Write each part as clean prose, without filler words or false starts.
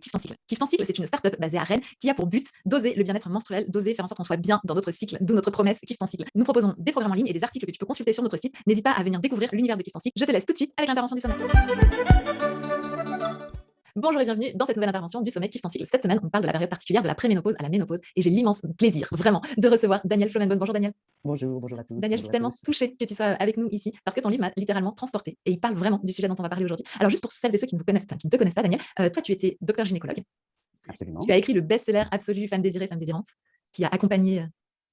Kiffe ton cycle. Kiffe ton cycle, c'est une startup basée à Rennes qui a pour but d'oser le bien-être menstruel, d'oser faire en sorte qu'on soit bien dans notre cycle, d'où notre promesse Kiffe ton cycle. Nous proposons des programmes en ligne et des articles que tu peux consulter sur notre site. N'hésite pas à venir découvrir l'univers de Kiffe ton cycle. Je te laisse tout de suite avec l'intervention du sommet. Bonjour et bienvenue dans cette nouvelle intervention du sommet Kiffe ton cycle. Cette semaine, on parle de la période particulière de la préménopause à la ménopause et j'ai l'immense plaisir, vraiment, de recevoir Daniel Flomenbon. Bonjour Daniel. Bonjour, bonjour à toutes, Daniel, je suis bonjour à tellement tous. touchée que tu sois avec nous ici parce que ton livre m'a littéralement transportée et il parle vraiment du sujet dont on va parler aujourd'hui. Alors juste pour celles et ceux qui ne, vous connaissent, qui ne te connaissent pas, Daniel, toi tu étais docteur gynécologue. Tu Absolument. as écrit le best-seller absolu Femme désirée, femme désirante qui a accompagné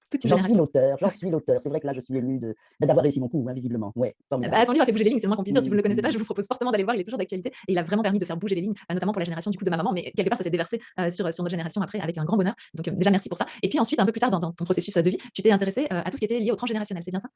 toute une J'en suis génération. l'auteur, j'en suis l'auteur. C'est vrai que là, je suis ému d'avoir réussi mon coup, hein, visiblement. Ouais, formidable. Ton livre a fait bouger les lignes, c'est le moins qu'on puisse dire. Si vous ne Mmh, le connaissez pas, mmh. je vous propose fortement d'aller le voir, il est toujours d'actualité et il a vraiment permis de faire bouger les lignes, notamment pour la génération du coup de ma maman, mais quelque part ça s'est déversé sur notre génération après avec un grand bonheur. Donc déjà merci pour ça. Et puis ensuite, un peu plus tard dans ton processus de vie, tu t'es intéressé à tout ce qui était lié au transgénérationnel, c'est bien ça?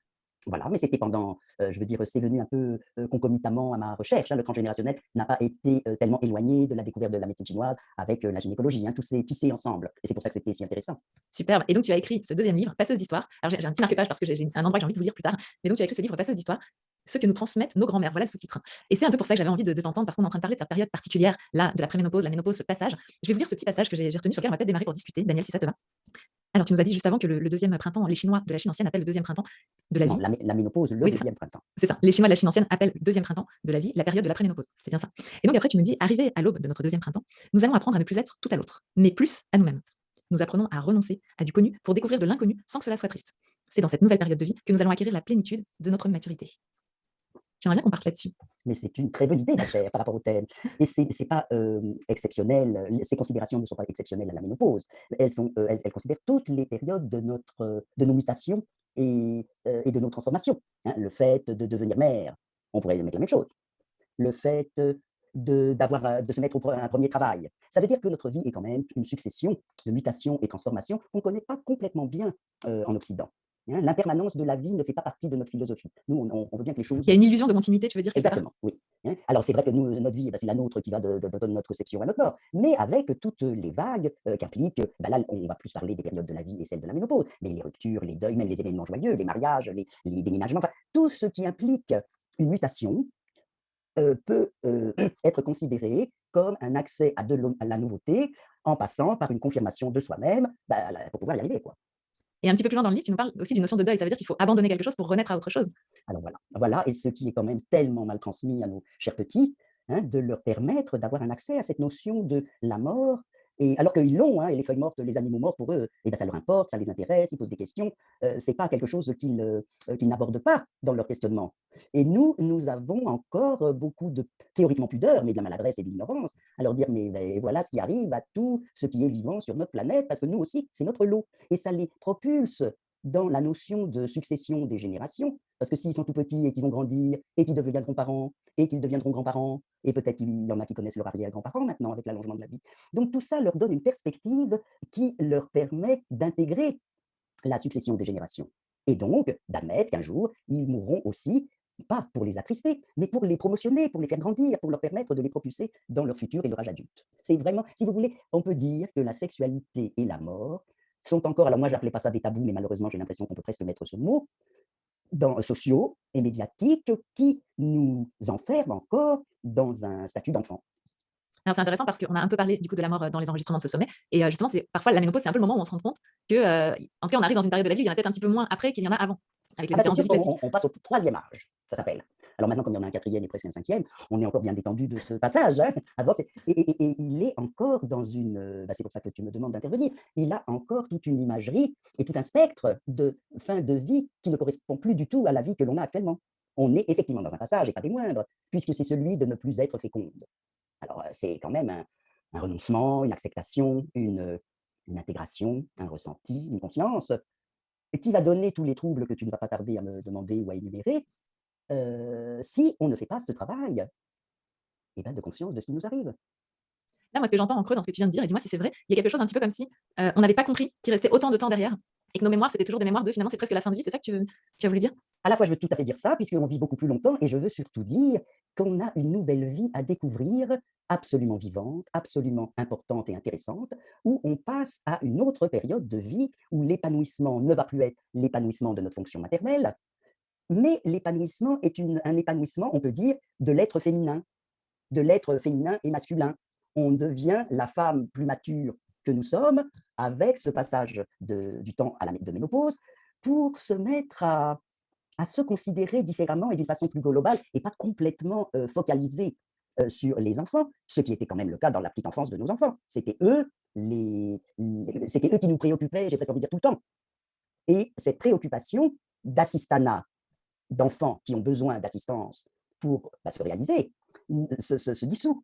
Voilà, mais c'était pendant, je veux dire, c'est venu un peu, concomitamment à ma recherche, hein. Le transgénérationnel n'a pas été, tellement éloigné de la découverte de la médecine chinoise avec, la gynécologie, hein. Tout s'est tissé ensemble et c'est pour ça que c'était si intéressant. Superbe. Et donc tu as écrit ce deuxième livre, Passeuse d'histoire. Alors j'ai un petit marque-page parce que j'ai un endroit que j'ai envie de vous lire plus tard. Mais donc tu as écrit ce livre, Passeuse d'histoire, ce que nous transmettent nos grands-mères. Voilà le sous-titre. Et c'est un peu pour ça que j'avais envie de t'entendre parce qu'on est en train de parler de cette période particulière là, de la préménopause, la ménopause, ce passage. Je vais vous lire ce petit passage que j'ai retenu sur lequel on va peut-être démarrer pour discuter. Daniel, si ça te va. Alors tu nous as dit juste avant que le deuxième printemps, les Chinois de la Chine ancienne appellent le deuxième printemps de la Non, vie. la ménopause, le Oui, c'est ça. deuxième printemps. C'est ça. Les Chinois de la Chine ancienne appellent le deuxième printemps de la vie la période de la préménopause. C'est bien ça. Et donc après, tu me dis, arrivé à l'aube de notre deuxième printemps, nous allons apprendre à ne plus être tout à l'autre, mais plus à nous-mêmes. Nous apprenons à renoncer à du connu pour découvrir de l'inconnu sans que cela soit triste. C'est dans cette nouvelle période de vie que nous allons acquérir la plénitude de notre maturité. J'aimerais bien qu'on parte là-dessus. Mais c'est une très bonne idée, ma chère, par rapport au thème. Et c'est pas, exceptionnel, ces considérations ne sont pas exceptionnelles à la ménopause. Elles considèrent toutes les périodes de nos mutations et de nos transformations, hein. Le fait de devenir mère, on pourrait mettre la même chose. Le fait, de se mettre au un 1er travail. Ça veut dire que notre vie est quand même une succession de mutations et transformations qu'on ne connaît pas complètement bien, en Occident, hein. L'impermanence de la vie ne fait pas partie de notre philosophie. Nous, on veut bien que les Il y choses. a une illusion de continuité, tu veux dire, quelque part? Exactement, oui, hein. Alors c'est vrai que nous, notre vie, bah, c'est la nôtre qui va de notre conception à notre mort, mais avec toutes les vagues, qu'impliquent, bah, là, on va plus parler des périodes de la vie et celles de la ménopause, mais les ruptures, les deuils, même les événements joyeux, les mariages, les déménagements, enfin, tout ce qui implique une mutation, peut, être considéré comme un accès à la nouveauté, en passant par une confirmation de soi-même, bah, la pour pouvoir y arriver, quoi. Et un petit peu plus loin dans le livre, tu nous parles aussi d'une notion de deuil. Ça veut dire qu'il faut abandonner quelque chose pour renaître à autre chose. Alors voilà, et ce qui est quand même tellement mal transmis à nos chers petits, hein, de leur permettre d'avoir un accès à cette notion de la mort, et alors qu'ils l'ont, hein, et les feuilles mortes, les animaux morts pour eux, et ben, ça leur importe, ça les intéresse, ils posent des questions, c'est pas quelque chose qu'ils n'abordent pas dans leur questionnement. Et nous avons encore, beaucoup de théoriquement pudeur, mais de la maladresse et de l'ignorance, à leur dire: «Mais beh, voilà ce qui arrive à tout ce qui est vivant sur notre planète, parce que nous aussi, c'est notre lot», et ça les propulse dans la notion de succession des générations. Parce que s'ils sont tout petits et qu'ils vont grandir et qu'ils deviendront parents et qu'ils deviendront grands-parents, et peut-être qu'il y en a qui connaissent leurs arrière-grands-parents maintenant avec l'allongement de la vie. Donc tout ça leur donne une perspective qui leur permet d'intégrer la succession des générations et donc d'admettre qu'un jour, ils mourront aussi, pas pour les attrister, mais pour les promotionner, pour les faire grandir, pour leur permettre de les propulser dans leur futur et leur âge adulte. C'est vraiment, si vous voulez, on peut dire que la sexualité et la mort sont encore, alors moi j'appelais pas ça des tabous, mais malheureusement j'ai l'impression qu'on peut presque mettre ce mot, sociaux et médiatiques qui nous enferment encore dans un statut d'enfant. Alors c'est intéressant parce qu'on a un peu parlé du coup de la mort dans les enregistrements de ce sommet. Et justement, c'est parfois la ménopause, c'est un peu le moment où on se rend compte que, en tout cas, on arrive dans une période de la vie, il y en a peut-être un petit peu moins après qu'il y en a avant, avec les Ah bah, c'est espérances de sûr vie qu'on classiques. on passe au troisième âge, ça s'appelle. Alors maintenant, comme il y en a un quatrième et presque un cinquième, on est encore bien détendu de ce passage, hein. Avant, et il est encore dans une, bah, c'est pour ça que tu me demandes d'intervenir, il a encore toute une imagerie et tout un spectre de fin de vie qui ne correspond plus du tout à la vie que l'on a actuellement. On est effectivement dans un passage et pas des moindres, puisque c'est celui de ne plus être féconde. Alors, c'est quand même un renoncement, une acceptation, une intégration, un ressenti, une conscience, et qui va donner tous les troubles que tu ne vas pas tarder à me demander ou à énumérer, si on ne fait pas ce travail, et ben, de conscience de ce qui nous arrive. Là, moi, ce que j'entends en creux dans ce que tu viens de dire, et dis-moi si c'est vrai, il y a quelque chose un petit peu comme si on n'avait pas compris qu'il restait autant de temps derrière et que nos mémoires, c'était toujours des mémoires de finalement, c'est presque la fin de vie. C'est ça que tu as voulu dire? À la fois, je veux tout à fait dire ça, puisqu'on vit beaucoup plus longtemps, et je veux surtout dire qu'on a une nouvelle vie à découvrir, absolument vivante, absolument importante et intéressante, où on passe à une autre période de vie, où l'épanouissement ne va plus être l'épanouissement de notre fonction maternelle, mais l'épanouissement est un épanouissement, on peut dire, de l'être féminin et masculin. on devient la femme plus mature que nous sommes avec ce passage du temps à de ménopause pour se mettre à se considérer différemment et d'une façon plus globale et pas complètement focalisée sur les enfants, ce qui était quand même le cas dans la petite enfance de nos enfants. C'était eux qui nous préoccupaient, j'ai presque envie de dire tout le temps. Et cette préoccupation d'assistanat d'enfants qui ont besoin d'assistance pour se réaliser se dissout.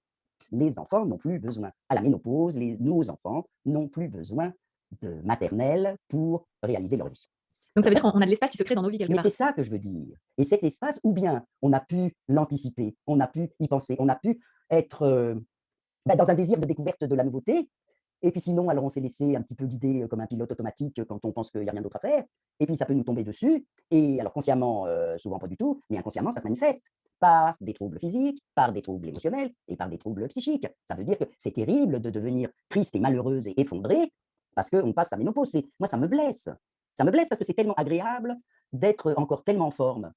Les enfants n'ont plus besoin. À la ménopause, nos enfants n'ont plus besoin de maternelle pour réaliser leur vie. Donc ça Alors veut ça, dire qu'on a de l'espace qui se crée dans nos vies quelque mais c'est part. ça que je veux dire. Et cet espace, ou bien on a pu l'anticiper, on a pu y penser, on a pu être dans un désir de découverte de la nouveauté. Et puis sinon, alors on s'est laissé un petit peu guider comme un pilote automatique quand on pense qu'il n'y a rien d'autre à faire. Et puis ça peut nous tomber dessus. Et alors consciemment, souvent pas du tout, mais inconsciemment, ça se manifeste par des troubles physiques, par des troubles émotionnels et par des troubles psychiques. Ça veut dire que c'est terrible de devenir triste et malheureuse et effondrée parce qu'on passe la ménopause. Moi, ça me blesse. Ça me blesse parce que c'est tellement agréable d'être encore tellement en forme.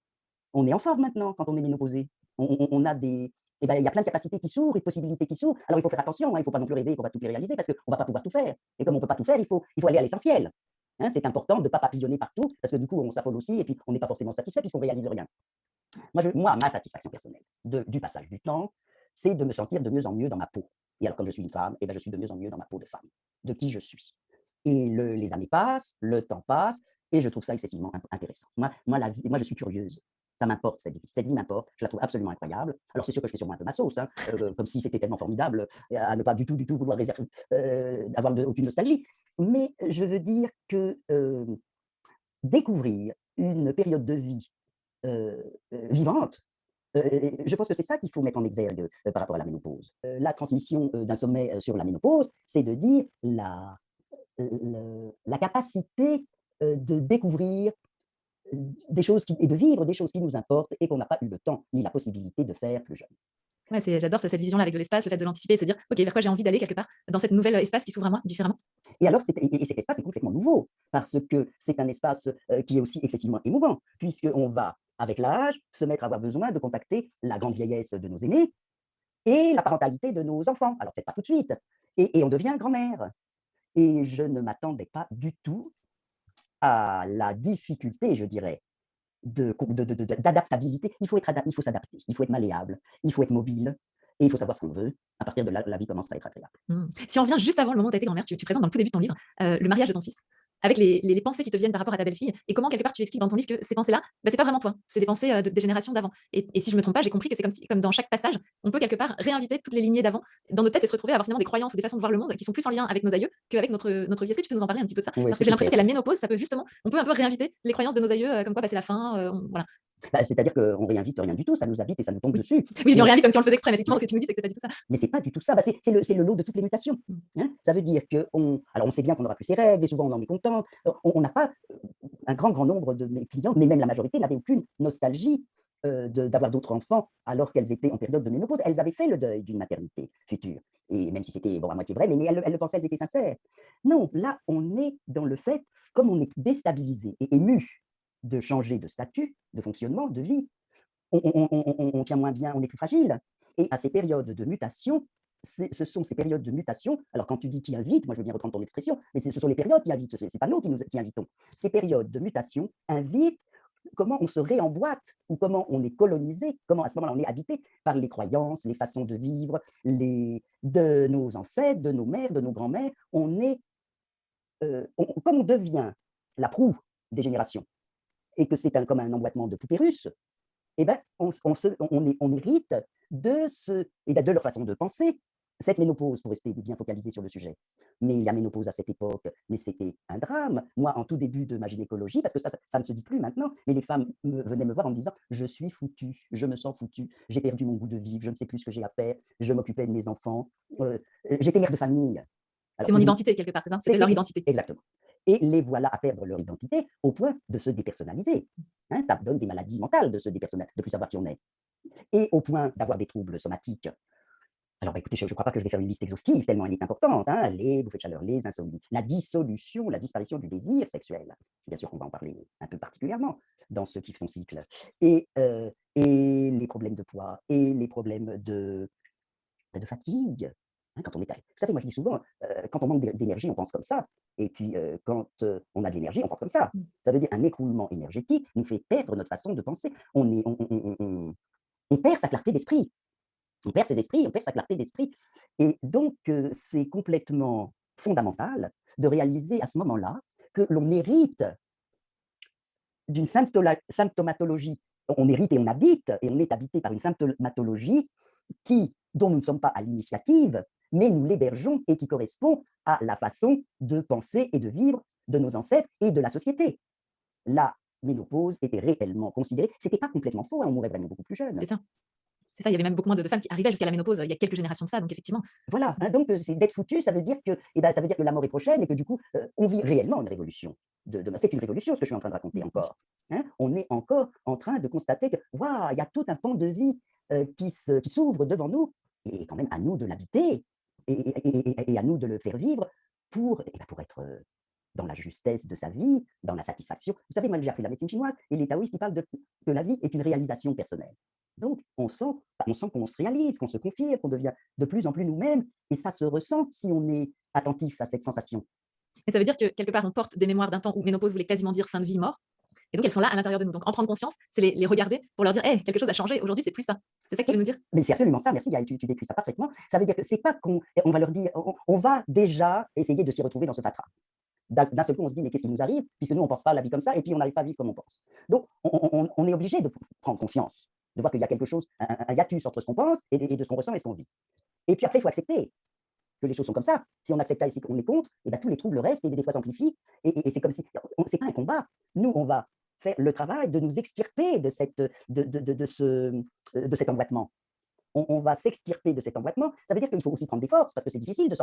On est en forme maintenant quand on est ménopausé. On a des, eh ben, il y a plein de capacités qui s'ouvrent et de possibilités qui s'ouvrent. Alors il faut faire attention, hein, il ne faut pas non plus rêver qu'on va tout réaliser parce qu'on ne va pas pouvoir tout faire. Et comme on ne peut pas tout faire, il faut aller à l'essentiel. Hein, c'est important de ne pas papillonner partout parce que du coup on s'affole aussi et puis on n'est pas forcément satisfait puisqu'on ne réalise rien. Moi, ma satisfaction personnelle du passage du temps, c'est de me sentir de mieux en mieux dans ma peau. Et alors comme je suis une femme, eh ben, je suis de mieux en mieux dans ma peau de femme, de qui je suis. Et les années passent, le temps passe, et je trouve ça excessivement intéressant. Moi, je suis curieuse. Ça m'importe, cette vie. Cette vie m'importe, je la trouve absolument incroyable. Alors, c'est sûr que je fais sûrement un peu ma sauce, hein, comme si c'était tellement formidable, à ne pas du tout vouloir avoir aucune nostalgie. Mais je veux dire que découvrir une période de vie vivante, je pense que c'est ça qu'il faut mettre en exergue par rapport à la ménopause. La transmission d'un sommet sur la ménopause, c'est de dire la capacité de découvrir des choses et de vivre des choses qui nous importent et qu'on n'a pas eu le temps ni la possibilité de faire plus jeune. Ouais, j'adore cette vision-là avec de l'espace, le fait de l'anticiper et se dire: «OK, vers quoi j'ai envie d'aller quelque part dans cette nouvelle espace qui s'ouvre à moi différemment». Et alors, cet espace est complètement nouveau parce que c'est un espace qui est aussi excessivement émouvant, puisqu'on va, avec l'âge, se mettre à avoir besoin de contacter la grande vieillesse de nos aînés et la parentalité de nos enfants. Alors, peut-être pas tout de suite. Et on devient grand-mère. Et je ne m'attendais pas du tout à la difficulté, je dirais, d'adaptabilité. Il faut s'adapter, il faut être malléable, il faut être mobile et il faut savoir ce qu'on veut. À partir de là, la vie commence à être agréable. Mmh. Si on revient juste avant le moment où tu as été grand-mère, tu présentes dans le tout début de ton livre, le mariage de ton fils, avec les pensées qui te viennent par rapport à ta belle-fille et comment quelque part tu expliques dans ton livre que ces pensées-là, bah, c'est pas vraiment toi, c'est des pensées, des générations d'avant et si je me trompe pas, j'ai compris que c'est comme dans chaque passage, on peut quelque part réinviter toutes les lignées d'avant dans nos têtes et se retrouver à avoir finalement des croyances ou des façons de voir le monde qui sont plus en lien avec nos aïeux qu'avec notre vie. Est-ce que tu peux nous en parler un petit peu de ça? Oui, Parce que c'est j'ai l'impression super que la ça. ménopause, ça peut justement on peut un peu réinviter les croyances de nos aïeux, comme quoi, bah, c'est la fin, on voilà. Bah, c'est-à-dire qu'on ne réinvite rien du tout, ça nous habite et ça nous tombe Oui. dessus. Oui, je dis on Et réinvite comme si on le faisait exprès, mais effectivement, ce que tu nous dis, c'est que c'est pas du tout ça. mais c'est pas du tout ça. Bah, c'est le lot de toutes les mutations. Mmh. Hein. Ça veut dire alors on sait bien qu'on n'aura plus ses règles, et souvent on en est content. On n'a pas, un grand nombre de mes clients, mais même la majorité, n'avaient aucune nostalgie d'avoir d'autres enfants alors qu'elles étaient en période de ménopause. Elles avaient fait le deuil d'une maternité future. Et même si c'était bon, à moitié vrai, mais elles le pensaient, elles étaient sincères. Non, là, on est dans le fait, comme on est déstabilisé et ému de changer de statut, de fonctionnement, de vie, on tient moins bien, on est plus fragile. Et à ces périodes de mutation, ce sont ces périodes de mutation, alors quand tu dis qui invite, moi je veux bien reprendre ton expression, mais ce sont les périodes qui invitent, ce n'est pas nous qui invitons. Ces périodes de mutation invitent comment on se réemboîte ou comment on est colonisé, comment à ce moment-là on est habité par les croyances, les façons de vivre de nos ancêtres, de nos mères, de nos grands-mères. Comme on devient la proue des générations et que c'est comme un emboîtement de poupées russes, eh ben, on hérite de leur façon de penser. Cette ménopause, pour rester bien focalisé sur le sujet, mais la ménopause à cette époque, mais c'était un drame. Moi, en tout début de ma gynécologie, parce que ça ne se dit plus maintenant, mais les femmes venaient me voir en me disant: «Je suis foutue, je me sens foutue, j'ai perdu mon goût de vivre, je ne sais plus ce que j'ai à faire, je m'occupais de mes enfants». J'étais mère de famille. C'est Alors, mon identité quelque part, c'est ça? C'était leur identité. exactement. Et les voilà à perdre leur identité au point de se dépersonnaliser. Hein, ça donne des maladies mentales de se dépersonnaliser, de plus savoir qui on est. Et au point d'avoir des troubles somatiques. Alors, bah, écoutez, je ne crois pas que je vais faire une liste exhaustive, tellement elle est importante. Hein, les bouffées de chaleur, les insomnies, la dissolution, la disparition du désir sexuel. Bien sûr qu'on va en parler un peu particulièrement dans ceux qui font cycle. Et les problèmes de poids, et les problèmes de fatigue, hein, quand on est à vous savez, moi je dis souvent, quand on manque d'énergie, on pense comme ça et puis, quand, on a de l'énergie, on pense comme ça. Mmh. Ça veut dire un écroulement énergétique nous fait perdre notre façon de penser. On est on perd sa clarté d'esprit. On perd ses esprits, on perd sa clarté d'esprit et donc c'est complètement fondamental de réaliser à ce moment-là que l'on hérite d'une symptomatologie. On hérite et on habite et on est habité par une symptomatologie dont nous ne sommes pas à l'initiative, mais nous l'hébergeons et qui correspond à la façon de penser et de vivre de nos ancêtres et de la société. La ménopause était réellement considérée, c'était pas complètement faux, hein, on mourait vraiment beaucoup plus jeune. C'est ça. C'est ça, il y avait même beaucoup moins de femmes qui arrivaient jusqu'à la ménopause, il y a quelques générations de ça, donc effectivement. Voilà, hein, donc c'est d'être foutu, ça veut dire que, eh ben, ça veut dire que la mort est prochaine et que du coup, on vit réellement une révolution. C'est une révolution ce que je suis en train de raconter Mmh, bien sûr. encore. Hein. On est encore en train de constater que, waouh, il y a tout un pan de vie qui s'ouvre devant nous et quand même à nous de l'habiter et à nous de le faire vivre pour être dans la justesse de sa vie, dans la satisfaction. Vous savez, moi j'ai appris la médecine chinoise et les taoïstes, ils parlent de que la vie est une réalisation personnelle. Donc, on sent qu'on se réalise, qu'on se confie, qu'on devient de plus en plus nous-mêmes, et ça se ressent si on est attentif à cette sensation. Mais ça veut dire que quelque part, on porte des mémoires d'un temps où ménopause voulait quasiment dire fin de vie, mort, et donc elles sont là à l'intérieur de nous. Donc en prendre conscience, c'est les regarder pour leur dire: «Hey, quelque chose a changé, aujourd'hui c'est plus ça». C'est ça que tu veux Oui, nous dire? mais c'est absolument ça, merci Gaëlle, tu décris ça parfaitement. Ça veut dire que c'est pas qu'on on va leur dire, on va déjà essayer de s'y retrouver dans ce fatras. D'un seul coup, on se dit: «Mais qu'est-ce qui nous arrive?» puisque nous, on ne pense pas à la vie comme ça et puis on n'arrive pas à vivre comme on pense. Donc on est obligé de prendre conscience, de voir qu'il y a quelque chose, un hiatus entre ce qu'on pense et de ce qu'on ressent et ce qu'on vit. Et puis après, il faut accepter que les choses sont comme ça. Si on accepte ça et qu'on est contre, et ben, tous les troubles restent et des fois s'amplifient. Et c'est comme si, c'est pas un combat. Nous, on va faire le travail de nous extirper de cet emboîtement. On va s'extirper de cet emboîtement. Ça veut dire qu'il faut aussi prendre des forces, parce que c'est difficile de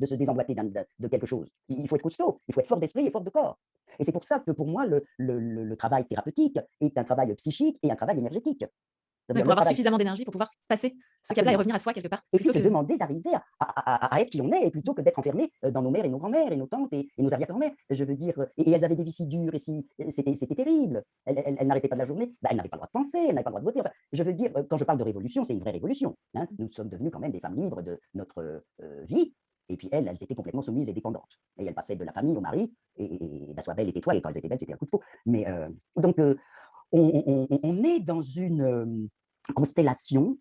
se désemboîter de quelque chose. Il faut être costaud, il faut être fort d'esprit et fort de corps. Et c'est pour ça que pour moi, le travail thérapeutique est un travail psychique et un travail énergétique. Ça veut Ouais, dire pour le avoir travail, suffisamment d'énergie pour pouvoir passer ce cap-là et absolument. revenir à soi quelque part, Et puis plutôt se que demander d'arriver à être qui on est, et plutôt que d'être enfermé dans nos mères et nos grands-mères et nos tantes et nos arrière-grand-mères. Je veux dire, et elles avaient des vies si dures et si, c'était terrible. Elles n'arrêtaient pas de la journée, bah, elles n'avaient pas le droit de penser, elles n'avaient pas le droit de voter. Enfin, je veux dire, quand je parle de révolution, c'est une vraie révolution. Hein. Nous sommes devenus quand même des femmes libres de notre vie. Et puis elles étaient complètement soumises et dépendantes. Et elles passaient de la famille au mari, et bah, sois belle et tais-toi, et quand elles étaient belles, c'était un coup de peau. Mais donc, on est dans une constellation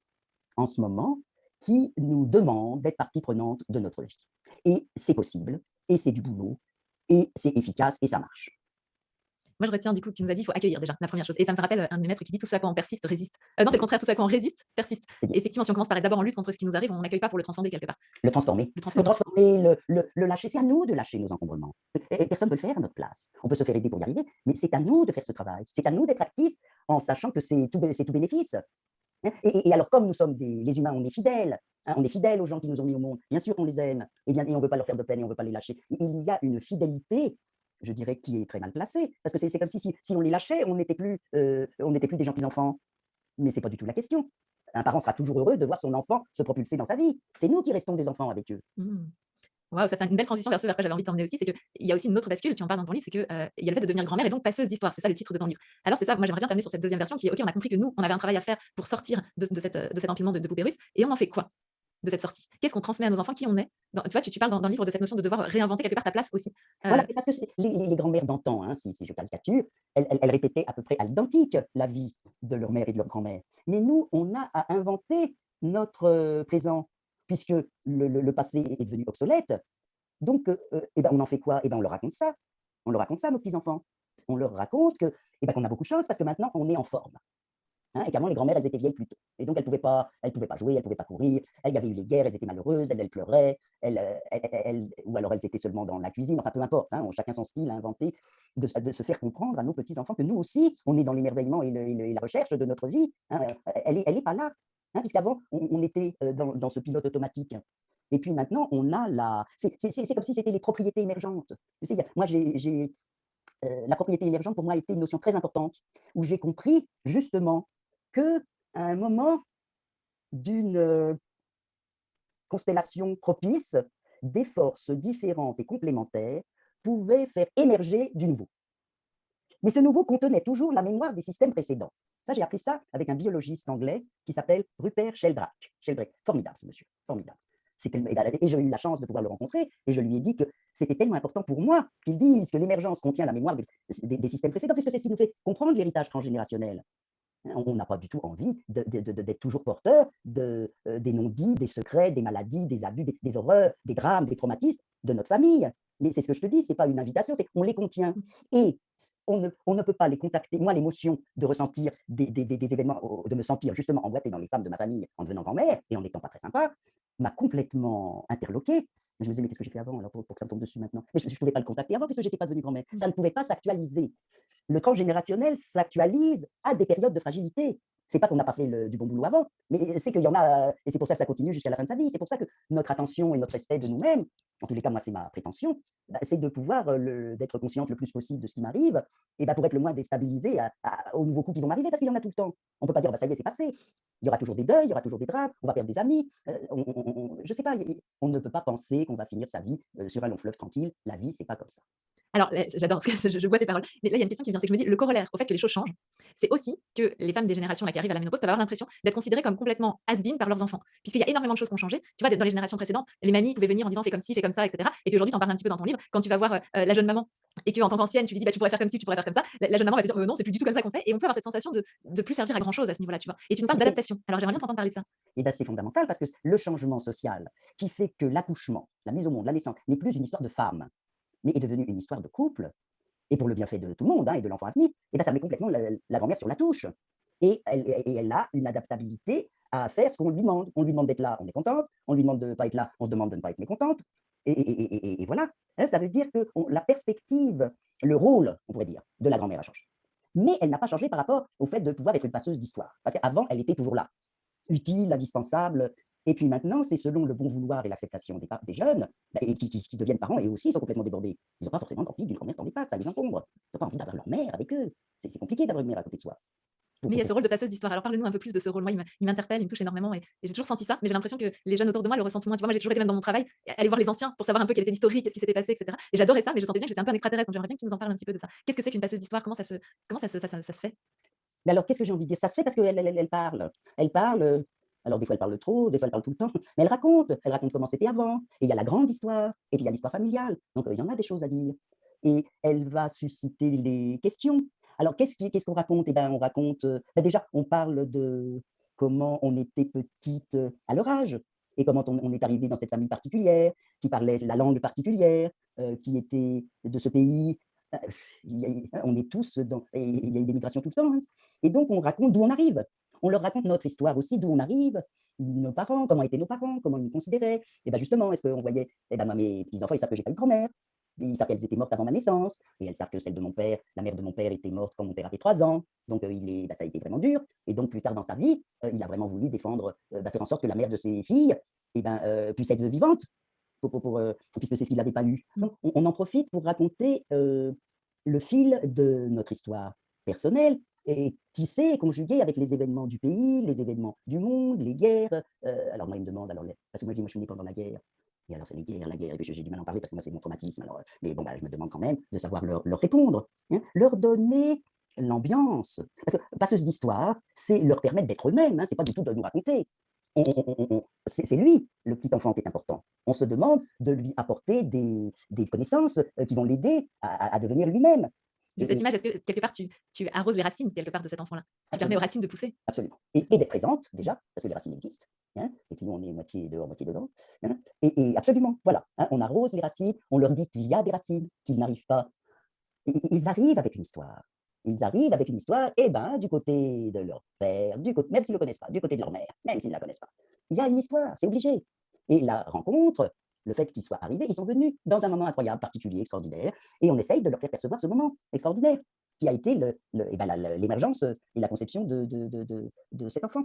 en ce moment qui nous demande d'être partie prenante de notre vie. Et c'est possible, et c'est du boulot, et c'est efficace, et ça marche. moi je retiens du coup que tu nous as dit: «Il faut accueillir déjà, la première chose» et ça me rappelle, un de mes maîtres qui dit: «Tout ce à quoi on persiste résiste». Non, c'est le contraire, tout ce à quoi on résiste persiste. C'est bien. Et effectivement, si on commence par être d'abord en lutte contre ce qui nous arrive, on n'accueille pas pour le transcender quelque part, Le transformer, le transformer. le lâcher. C'est à nous de lâcher nos encombrements. Et personne ne peut le faire à notre place. On peut se faire aider pour y arriver, mais c'est à nous de faire ce travail. C'est à nous d'être actifs en sachant que c'est tout bénéfice. Hein. Et alors, comme nous sommes les humains, on est fidèles. Hein, on est fidèles aux gens qui nous ont mis au monde. Bien sûr qu'on les aime. Et on ne veut pas leur faire de peine et on ne veut pas les lâcher. Il y a une fidélité, je dirais, qui est très mal placée. Parce que c'est comme si on les lâchait, on n'était plus des gentils enfants. Mais ce n'est pas du tout la question. Un parent sera toujours heureux de voir son enfant se propulser dans sa vie. C'est nous qui restons des enfants avec eux. Mmh. Waouh, ça fait une belle transition vers ce vers quoi j'avais envie de t'emmener aussi, c'est qu'il y a aussi une autre bascule, tu en parles dans ton livre, c'est que, il y a le fait de devenir grand-mère et donc passeuse d'histoire. C'est ça le titre de ton livre. Alors c'est ça, moi j'aimerais bien t'amener sur cette deuxième version qui est: OK, on a compris que nous, on avait un travail à faire pour sortir de cet empilement de poupées russes et on en fait quoi de cette sortie? Qu'est-ce qu'on transmet à nos enfants? Qui on est? Tu vois, tu parles dans le livre de cette notion de devoir réinventer quelque part ta place aussi. Voilà, Heu, parce que les grands-mères d'antan, hein, si je caricature, elles répétaient à peu près à l'identique la vie de leur mère et de leur grand-mère. Mais nous, on a à inventer notre présent, puisque le passé est devenu obsolète. Donc, eh ben, on en fait quoi? Eh ben, on leur raconte ça. On leur raconte ça à nos petits-enfants. On leur raconte que, eh ben, qu'on a beaucoup de chance parce que maintenant, on est en forme. Hein, et qu'avant, les grand-mères, elles étaient vieilles plus tôt. Et donc, elles pouvaient pas jouer, elles pouvaient pas courir. Il y avait eu les guerres, elles étaient malheureuses, elles pleuraient, ou alors elles étaient seulement dans la cuisine. Enfin, peu importe. Hein, chacun son style à inventer, de se faire comprendre à nos petits-enfants que nous aussi, on est dans l'émerveillement et la recherche de notre vie. Hein, elle est pas là. Hein, puisqu'avant, on était dans ce pilote automatique. Et puis maintenant, on a c'est comme si c'était les propriétés émergentes. Tu sais, moi, la propriété émergente, pour moi, a été une notion très importante, où j'ai compris justement qu'à un moment d'une constellation propice, des forces différentes et complémentaires pouvaient faire émerger du nouveau. Mais ce nouveau contenait toujours la mémoire des systèmes précédents. Ça, j'ai appris ça avec un biologiste anglais qui s'appelle Rupert Sheldrake. Sheldrake, formidable ce monsieur, formidable. Et j'ai eu la chance de pouvoir le rencontrer et je lui ai dit que c'était tellement important pour moi qu'il dise que l'émergence contient la mémoire des systèmes précédents, puisque c'est ce qui nous fait comprendre l'héritage transgénérationnel. On n'a pas du tout envie d'être toujours porteur des non-dits, des secrets, des maladies, des abus, des horreurs, des drames, des traumatismes de notre famille. Mais c'est ce que je te dis, ce n'est pas une invitation, c'est on les contient. Et on ne peut pas les contacter. Moi, l'émotion de ressentir des événements, de me sentir justement emboîté dans les femmes de ma famille en devenant grand-mère et en n'étant pas très sympa, m'a complètement interloqué. Je me disais, mais qu'est-ce que j'ai fait avant alors pour que ça me tombe dessus maintenant? Mais je ne pouvais pas le contacter avant parce que je n'étais pas devenue grand-mère. Ça ne pouvait pas s'actualiser. Le transgénérationnel s'actualise à des périodes de fragilité. C'est pas qu'on n'a pas fait du bon boulot avant, mais c'est qu'il y en a, et c'est pour ça que ça continue jusqu'à la fin de sa vie. C'est pour ça que notre attention et notre respect de nous-mêmes, en tous les cas, moi, c'est ma prétention, c'est de pouvoir d'être consciente le plus possible de ce qui m'arrive, et pour être le moins déstabilisé aux nouveaux coups qui vont m'arriver, parce qu'il y en a tout le temps. On ne peut pas dire, ça y est, c'est passé. Il y aura toujours des deuils, il y aura toujours des drames, on va perdre des amis. Je ne sais pas, on ne peut pas penser qu'on va finir sa vie sur un long fleuve tranquille. La vie, c'est pas comme ça. Alors, j'adore, parce que je vois tes paroles. Mais là, il y a une question qui vient, c'est que je me dis, le corollaire au fait que les choses changent, c'est aussi que les femmes des générations là, qui arrivent à la ménopause peuvent avoir l'impression d'être considérées comme complètement has-been par leurs enfants. Puisqu'il y a énormément de choses qui ont changé. Tu vois, dans les générations précédentes, les mamies pouvaient venir en disant fais comme ci, fais comme ça, etc. Et puis aujourd'hui, tu en parles un petit peu dans ton livre. Quand tu vas voir la jeune maman et qu'en tant qu'ancienne, tu lui dis tu pourrais faire comme ci, tu pourrais faire comme ça, la jeune maman va te dire non, c'est plus du tout comme ça qu'on fait. Et on peut avoir cette sensation de plus servir à grand chose à ce niveau-là, tu vois. Et tu nous parles d'adaptation. Alors j'aimerais bien t'entendre parler de ça. Et c'est fondamental parce que le changement social qui fait que l'accouchement, la mise au monde, la naissance n'est plus une histoire de femme, mais est devenue une histoire de couple, et pour le bienfait de tout le monde et de l'enfant à venir, ça met complètement la grand-mère sur la touche. Et elle a une adaptabilité à faire ce qu'on lui demande. On lui demande d'être là, on est contente. On lui demande de ne pas être là, on se demande de ne pas être mécontente. Et voilà. Ça veut dire que la perspective, le rôle, on pourrait dire, de la grand-mère a changé. Mais elle n'a pas changé par rapport au fait de pouvoir être une passeuse d'histoire. Parce qu'avant, elle était toujours là, utile, indispensable. Et puis maintenant, c'est selon le bon vouloir et l'acceptation des jeunes, et qui deviennent parents, et aussi sont complètement débordés. Ils n'ont pas forcément envie d'une grand-mère dans les pattes, ça les encombre. Ils n'ont pas envie d'avoir leur mère avec eux. C'est compliqué d'avoir une mère à côté de soi. Mais il y a ce rôle de passeuse d'histoire. Alors parle-nous un peu plus de ce rôle. Moi, il m'interpelle, il me touche énormément et j'ai toujours senti ça, mais j'ai l'impression que les jeunes autour de moi le ressentent moins. Tu vois, moi, j'ai toujours été même dans mon travail, aller voir les anciens pour savoir un peu quel était l'historique, qu'est-ce qui s'était passé, etc. Et j'adorais ça, mais je sentais bien que j'étais un peu un extraterrestre. Donc j'aimerais bien que tu nous en parles un petit peu de ça. Qu'est-ce que c'est qu'une passeuse d'histoire? Comment ça se fait? Mais alors, qu'est-ce que j'ai envie de dire? Ça se fait parce qu'elle parle. Elle parle, alors des fois elle parle trop, des fois elle parle tout le temps, mais elle raconte comment c'était avant. Et il y a la grande histoire, et puis il y a l'histoire familiale. Donc il y en a des choses à dire. Et elle va susciter les questions. Alors qu'est-ce qu'on raconte? On raconte, déjà, on parle de comment on était petite à leur âge, et comment on est arrivé dans cette famille particulière, qui parlait la langue particulière, qui était de ce pays. Euh, on est tous dans, et il y a eu des migrations tout le temps, hein. Et donc, on raconte d'où on arrive. On leur raconte notre histoire aussi, d'où on arrive, nos parents, comment étaient nos parents, comment ils nous considéraient. Et bien justement, est-ce qu'on voyait, moi, mes petits-enfants, ils savent que j'ai pas eu de grand-mère. Ils savent qu'elles étaient mortes avant ma naissance. Et elles savent que celle de mon père, la mère de mon père était morte quand mon père avait 3 ans. Donc, ça a été vraiment dur. Et donc, plus tard dans sa vie, il a vraiment voulu défendre, faire en sorte que la mère de ses filles puisse être vivante, puisque c'est ce qu'il n'avait pas eu. Donc, on en profite pour raconter le fil de notre histoire personnelle, et tissé et conjugué avec les événements du pays, les événements du monde, les guerres. Alors moi, il me demande, parce que moi, je suis né pendant la guerre, et alors c'est les guerres, la guerre, et j'ai du mal à en parler parce que moi, c'est mon traumatisme. Alors, mais bon, je me demande quand même de savoir leur répondre, hein, leur donner l'ambiance. Parce que passeuse d'histoire, c'est leur permettre d'être eux-mêmes, hein, c'est pas du tout de nous raconter. C'est lui, le petit enfant, qui est important. On se demande de lui apporter des connaissances qui vont l'aider à devenir lui-même. J'ai cette image, est-ce que quelque part tu arroses les racines quelque part de cet enfant-là? Tu permets aux Absolument, racines de pousser? absolument. Et d'être présente, déjà, parce que les racines existent, hein, et puis nous, on est moitié dehors, moitié dedans. Hein, et absolument, voilà. Hein, on arrose les racines, on leur dit qu'il y a des racines, qu'ils n'arrivent pas. Ils arrivent avec une histoire. Ils arrivent avec une histoire, et du côté de leur père, même s'ils ne le connaissent pas, du côté de leur mère, même s'ils ne la connaissent pas. Il y a une histoire, c'est obligé. Et la rencontre, le fait qu'ils soient arrivés, ils sont venus dans un moment incroyable, particulier, extraordinaire, et on essaye de leur faire percevoir ce moment extraordinaire qui a été l'émergence et la conception de cet enfant.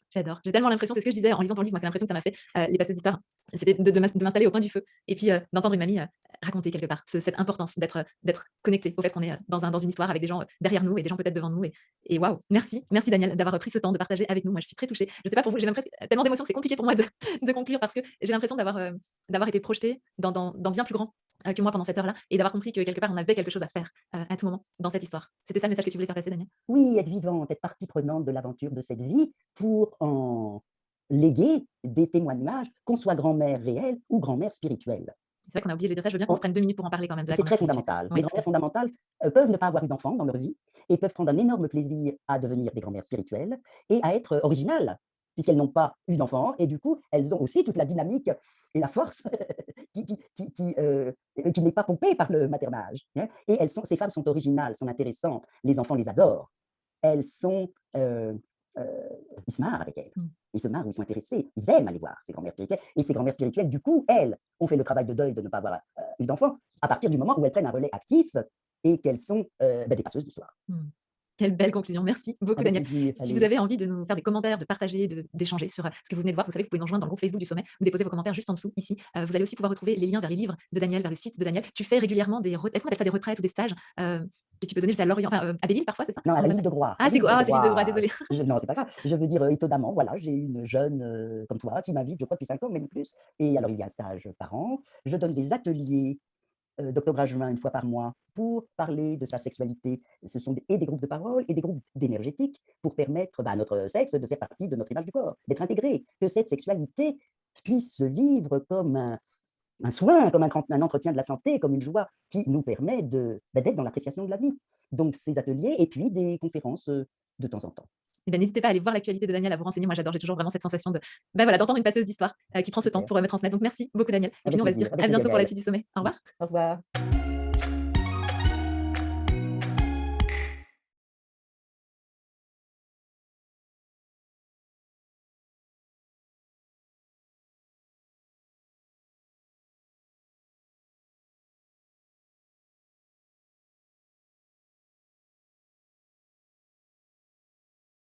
J'adore. J'ai tellement l'impression, c'est ce que je disais en lisant ton livre, moi, c'est l'impression que ça m'a fait, les passeuses d'histoire. C'était de m'installer au coin du feu et puis, d'entendre une mamie, raconter quelque part cette importance d'être connectée au fait qu'on est, dans une histoire avec des gens, derrière nous et des gens peut-être devant nous et waouh, merci, merci Daniel d'avoir pris ce temps de partager avec nous. Moi, je suis très touchée. Je sais pas pour vous, j'ai même presque tellement d'émotions que c'est compliqué pour moi de de conclure parce que j'ai l'impression d'avoir été projetée dans bien plus grand, que moi pendant cette heure-là et d'avoir compris que quelque part on avait quelque chose à faire, à tout moment dans cette histoire. C'était ça le message que tu voulais faire passer, Daniel? Oui, être vivante, être partie prenante de l'aventure de cette vie pour en léguer des témoignages, qu'on soit grand-mère réelle ou grand-mère spirituelle. C'est vrai qu'on a oublié de dire ça. Je veux bien qu'on se prenne 2 minutes pour en parler quand même de la C'est grand-mère très spirituelle. fondamental. Les Oui, tout à grand-mères fait. fondamentales, peuvent ne pas avoir eu d'enfants dans leur vie et peuvent prendre un énorme plaisir à devenir des grand-mères spirituelles et à être originales, puisqu'elles n'ont pas eu d'enfants et du coup, elles ont aussi toute la dynamique et la force qui n'est pas pompée par le maternage, hein, et ces femmes sont originales, sont intéressantes, les enfants les adorent. Elles sont, heu, ils se marrent avec elles. Mmh. Ils se marrent ou ils sont intéressés. Ils aiment aller voir ces grand-mères spirituelles et ces grand-mères spirituelles, du coup, elles ont fait le travail de deuil de ne pas avoir, eu d'enfants à partir du moment où elles prennent un relais actif et qu'elles sont, des passeuses d'histoire. Mmh. Quelle belle conclusion. Merci beaucoup, Avec Daniel. plaisir, Si vous allez. avez envie de nous faire des commentaires, de partager, d'échanger sur ce que vous venez de voir, vous savez que vous pouvez nous rejoindre dans le groupe Facebook du sommet ou déposer vos commentaires juste en dessous, ici. Vous allez aussi pouvoir retrouver les liens vers les livres de Daniel, vers le site de Daniel. Tu fais régulièrement est-ce qu'on appelle ça des retraites ou des stages que tu peux donner à Lorient, enfin, à Belle-Île parfois, c'est ça? Non, à On la donne- Ville de Groix, Ah, c'est l'île de Groix, désolée. Non, c'est pas grave. Je veux dire, étonnamment, voilà, j'ai une jeune, comme toi qui m'invite, je crois depuis 5 ans, même plus et alors il y a un stage par an. Je donne des ateliers d'octobre à juin, une fois par mois, pour parler de sa sexualité. Ce sont des groupes de parole et des groupes d'énergétique pour permettre, bah, à notre sexe de faire partie de notre image du corps, d'être intégré, que cette sexualité puisse se vivre comme un soin, comme un entretien de la santé, comme une joie qui nous permet d'être dans l'appréciation de la vie. Donc ces ateliers et puis des conférences, de temps en temps. Eh ben, n'hésitez pas à aller voir l'actualité de Daniel, à vous renseigner. Moi, j'adore, j'ai toujours vraiment cette sensation voilà, d'entendre une passeuse d'histoire qui prend ce temps Super, pour me transmettre. Donc, merci beaucoup, Daniel. Et puis, nous, on va se dire avec à plaisir bientôt pour la Gaëlle. suite du sommet. Au revoir. Au revoir.